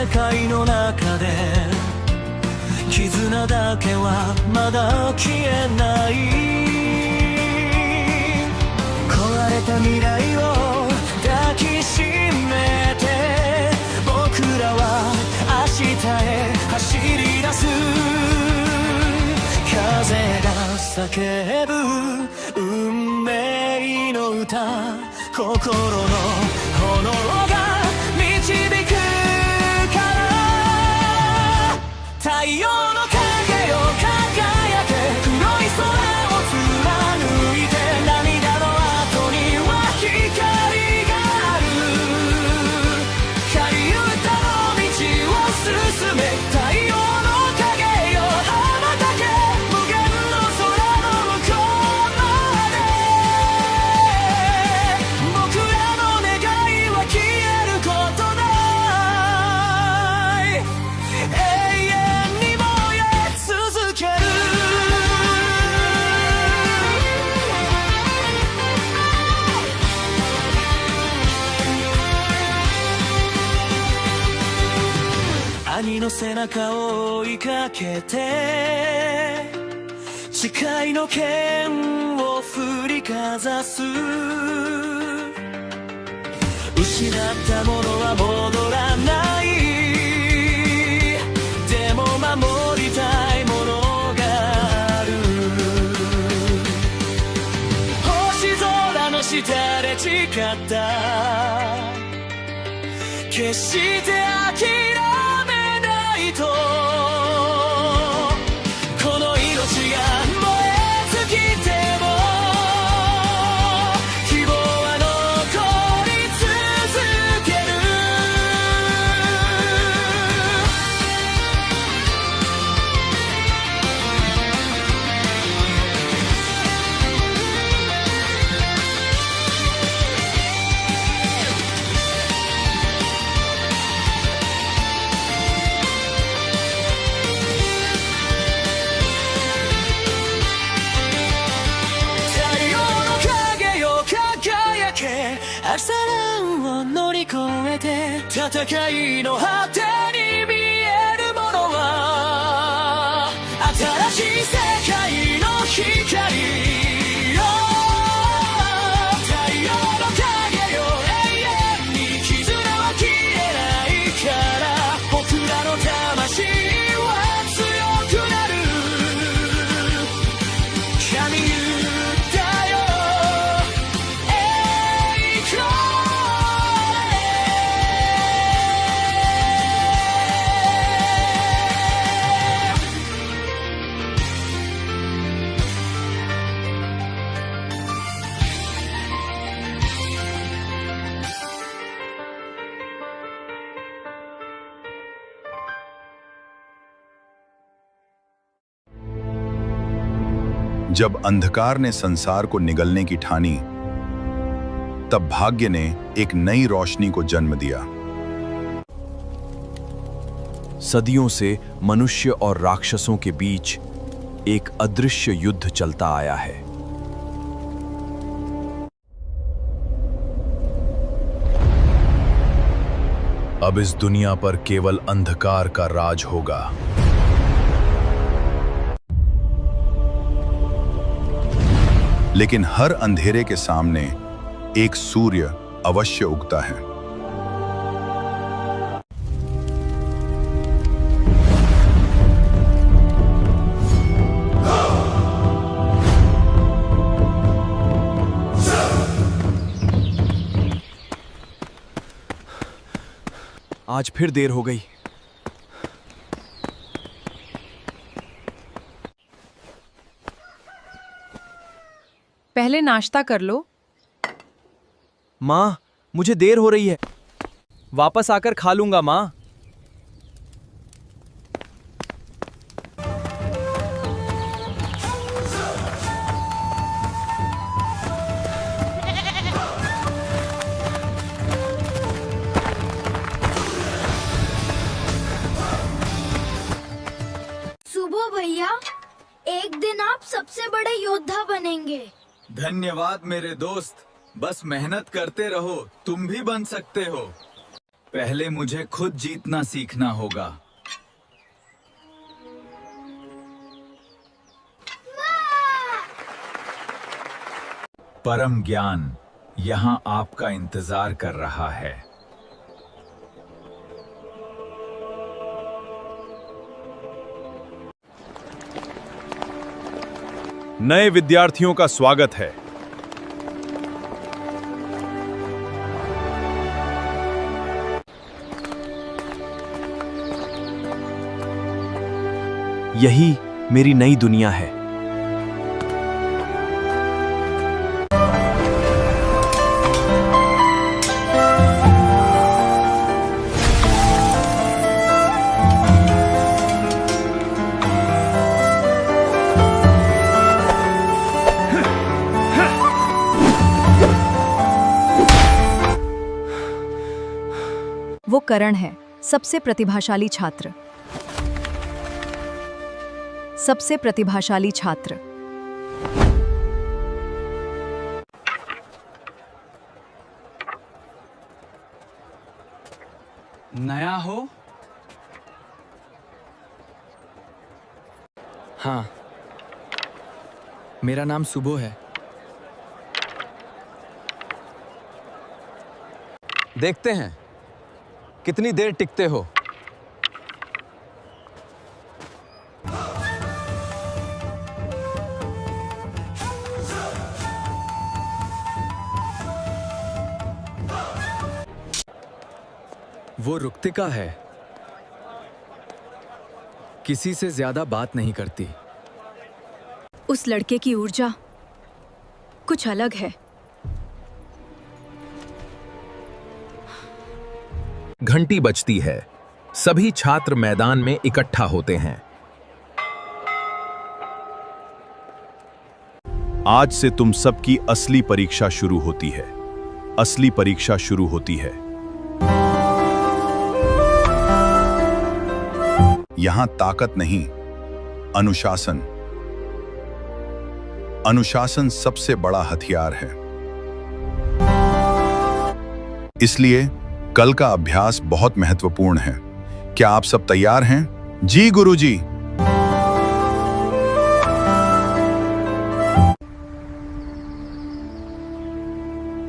世界の中で絆だけはまだ消えない。壊れた未来を抱きしめて僕らは明日へ走り出す。風が叫ぶ運命の歌、心の炎が導くから。太陽の影よ輝け、黒い空を貫いて、涙の後には光がある。仮歌の道を進め、太陽の影よ羽ばたけ、無限の空の向こうまで。僕らの願いは消えることない。永遠に燃え続ける。兄の背中を追いかけて、誓いの剣を振りかざす。失ったものは戻らない。でも守りたいものがある。星空の下で誓った、決して諦めないと。この命が燃え尽きても希望は残り続ける。太陽の影よ輝け、朝ランを乗り越えて、戦いの果てに見えるものは新しい世界の光よ。太陽の影よ永遠に絆は消えないから、僕らの魂は強くなる。神言ったよ、栄光へ。जब अंधकार ने संसार को निगलने की ठानी, तब भाग्य ने एक नई रोशनी को जन्म दिया। सदियों से मनुष्य और राक्षसों के बीच एक अदृश्य युद्ध चलता आया है। अब इस दुनिया पर केवल अंधकार का राज होगा। लेकिन हर अंधेरे के सामने एक सूर्य अवश्य उगता है। आज फिर देर हो गई। पहले नाश्ता कर लो। माँ, मुझे देर हो रही है। वापस आकर खा लूंगा माँ। सुबह भैया, एक दिन आप सबसे बड़े योद्धा बनेंगे। धन्यवाद मेरे दोस्त, बस मेहनत करते रहो, तुम भी बन सकते हो। पहले मुझे खुद जीतना सीखना होगा। परम ज्ञान यहां आपका इंतजार कर रहा है। नए विद्यार्थियों का स्वागत है। यही मेरी नई दुनिया है। वो करण है, सबसे प्रतिभाशाली छात्र। सबसे प्रतिभाशाली छात्र। नया हो? हाँ, मेरा नाम सुबो है। देखते हैं कितनी देर टिकते हो। वो रुक्तिका है, किसी से ज्यादा बात नहीं करती। उस लड़के की ऊर्जा कुछ अलग है। घंटी बजती है, सभी छात्र मैदान में इकट्ठा होते हैं। आज से तुम सबकी असली परीक्षा शुरू होती है। असली परीक्षा शुरू होती है। यहां ताकत नहीं, अनुशासन। अनुशासन सबसे बड़ा हथियार है। इसलिए कल का अभ्यास बहुत महत्वपूर्ण है। क्या आप सब तैयार हैं? जी गुरुजी।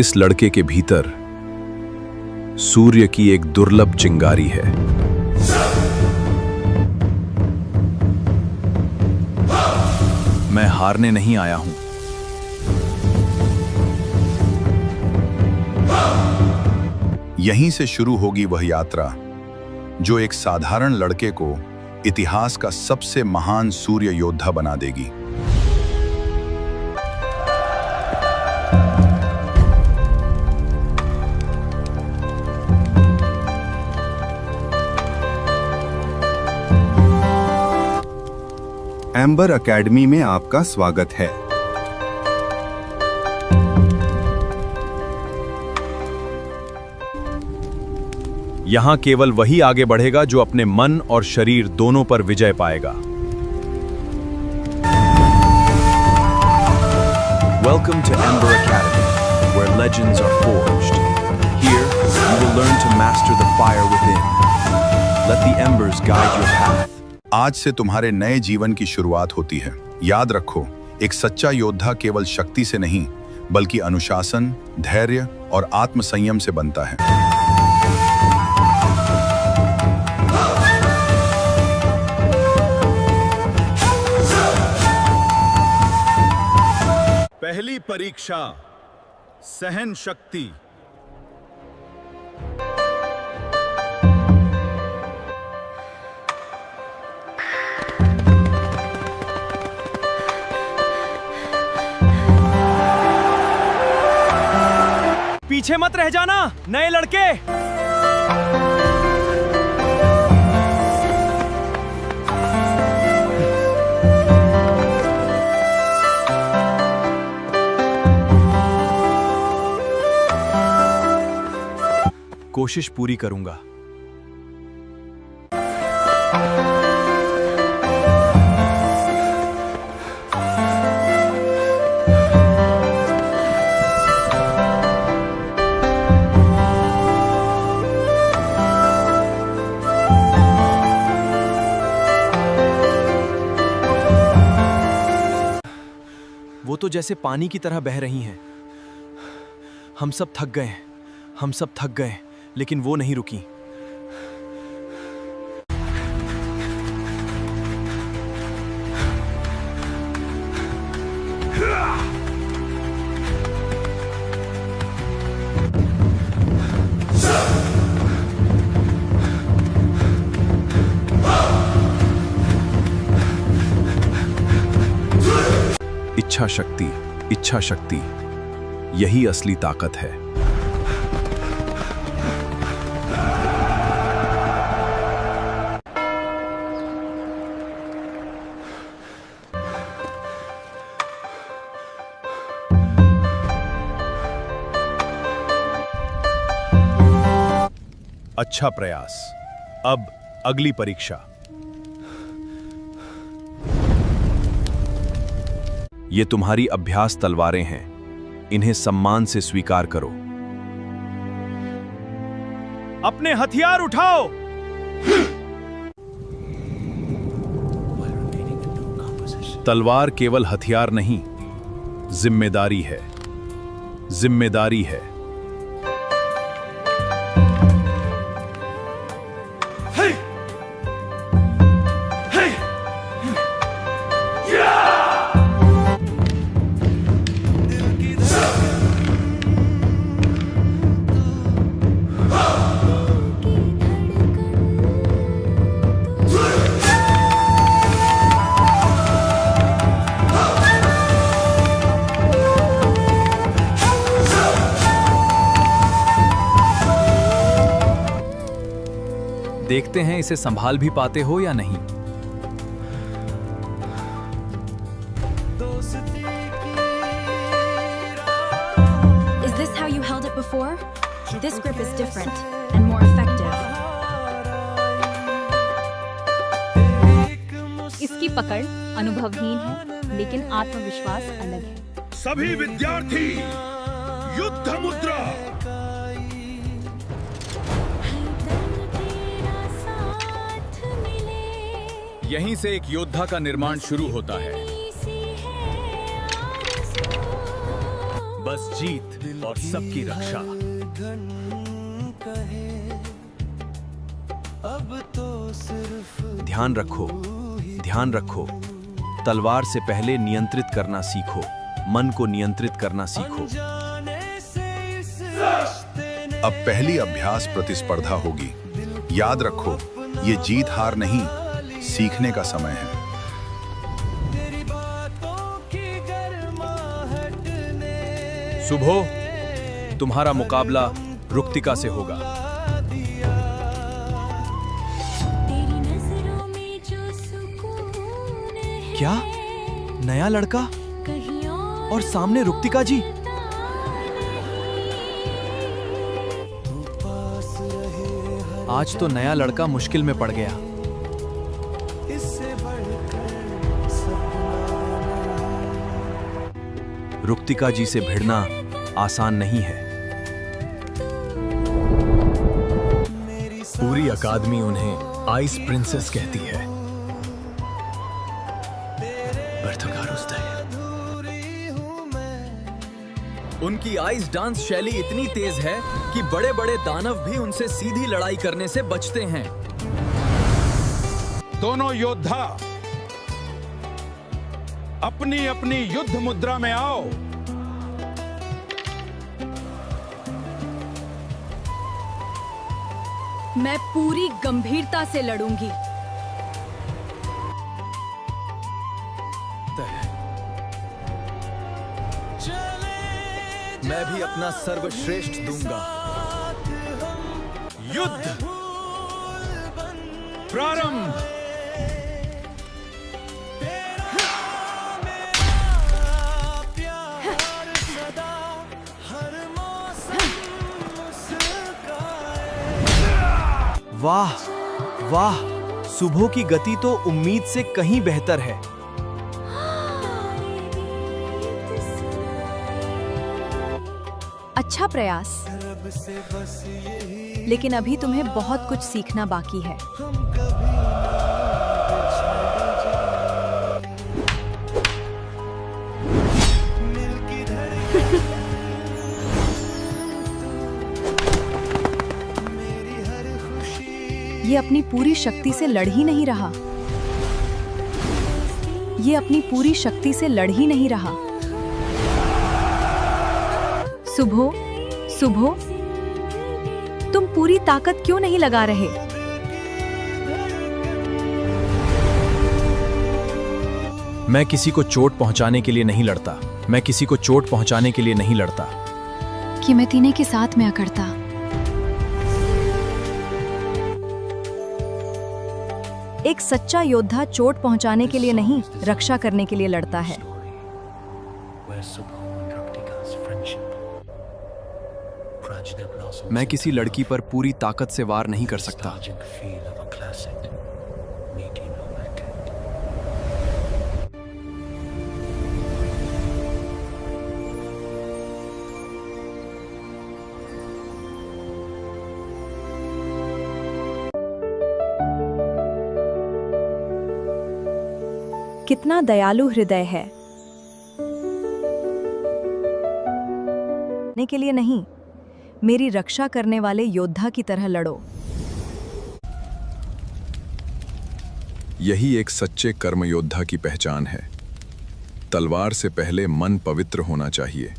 इस लड़के के भीतर सूर्य की एक दुर्लभ चिंगारी है। मैं हारने नहीं आया हूं। यहीं से शुरू होगी वह यात्रा जो एक साधारण लड़के को इतिहास का सबसे महान सूर्य योद्धा बना देगी। एम्बर एकेडमी में आपका स्वागत है। यहां केवल वही आगे बढ़ेगा जो अपने मन और शरीर दोनों पर विजय पाएगा। Welcome to Ember Academy, where legends are forged. Here, you will learn to master the fire within. Let the embers guide your path. आज से तुम्हारे नए जीवन की शुरुआत होती है। याद रखो, एक सच्चा योद्धा केवल शक्ति से नहीं, बल्कि अनुशासन, धैर्य और आत्मसंयम से बनता है। पहली परीक्षा, सहन शक्ति। पीछे मत रह जाना, नए लड़के। कोशिश पूरी करूंगा। जैसे पानी की तरह बह रही हैं। हम सब थक गए, हम सब थक गए, लेकिन वो नहीं रुकी। इच्छा शक्ति, इच्छा शक्ति, यही असली ताकत है। अच्छा प्रयास। अब अगली परीक्षा। ये तुम्हारी अभ्यास तलवारें हैं, इन्हें सम्मान से स्वीकार करो। अपने हथियार उठाओ। तलवार केवल हथियार नहीं, जिम्मेदारी है, जिम्मेदारी है। देखते हैं इसे संभाल भी पाते हो या नहीं। Is this how you held it before? This grip is different and more effective. इसकी पकड़ अनुभवहीन है, लेकिन आत्मविश्वास अलग है। सभी विद्यार्थी युद्ध मुद्रा। यहीं से एक योद्धा का निर्माण शुरू होता है। बस जीत और सबकी रक्षा। ध्यान रखो, ध्यान रखो। तलवार से पहले नियंत्रित करना सीखो, मन को नियंत्रित करना सीखो। अब पहली अभ्यास प्रतिस्पर्धा होगी। याद रखो, ये जीत हार नहीं, सीखने का समय है। सुबह, तुम्हारा मुकाबला रुक्तिका से होगा। क्या? नया लड़का? और सामने रुक्तिका जी? आज तो नया लड़का मुश्किल में पड़ गया। रुक्तिका जी से भिड़ना आसान नहीं है। पूरी अकादमी उन्हें आइस प्रिंसेस कहती है। उनकी आइस डांस शैली इतनी तेज है कि बड़े बड़े दानव भी उनसे सीधी लड़ाई करने से बचते हैं। दोनों योद्धा अपनी अपनी युद्ध मुद्रा में आओ। मैं पूरी गंभीरता से लड़ूंगी। मैं भी अपना सर्वश्रेष्ठ दूंगा। युद्ध प्रारंभ। वाह वाह, सुबह की गति तो उम्मीद से कहीं बेहतर है। अच्छा प्रयास, लेकिन अभी तुम्हें बहुत कुछ सीखना बाकी है। ये अपनी पूरी शक्ति से लड़ ही नहीं रहा। ये अपनी पूरी शक्ति से लड़ ही नहीं रहा। सुबो, सुबो, तुम पूरी ताकत क्यों नहीं लगा रहे? मैं किसी को चोट पहुंचाने के लिए नहीं लड़ता। मैं किसी को चोट पहुंचाने के लिए नहीं लड़ता। कि मैं तीने के साथ में करता। एक सच्चा योद्धा चोट पहुंचाने के लिए नहीं, रक्षा करने के लिए लड़ता है। मैं किसी लड़की पर पूरी ताकत से वार नहीं कर सकता। कितना दयालु हृदय है। ने के लिए नहीं, मेरी रक्षा करने वाले योद्धा की तरह लड़ो। यही एक सच्चे कर्म योद्धा की पहचान है। तलवार से पहले मन पवित्र होना चाहिए।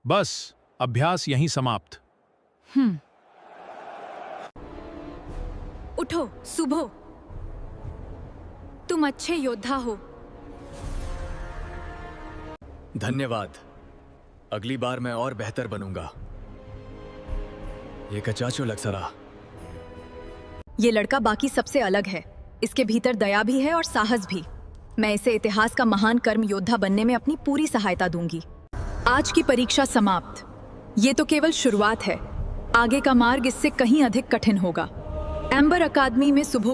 बस अभ्यास यहीं समाप्त। उठो सुबो, तुम अच्छे योद्धा हो। धन्यवाद। अगली बार मैं और बेहतर बनूंगा। ये कचाचो लक्सरा। ये लड़का बाकी सबसे अलग है। इसके भीतर दया भी है और साहस भी। मैं इसे इतिहास का महान कर्म योद्धा बनने में अपनी पूरी सहायता दूंगी। आज की परीक्षा समाप्त। ये तो केवल शुरुआत है। आगे का मार्ग इससे कहीं अधिक कठिन होगा। एम्बर अकादमी में सुबह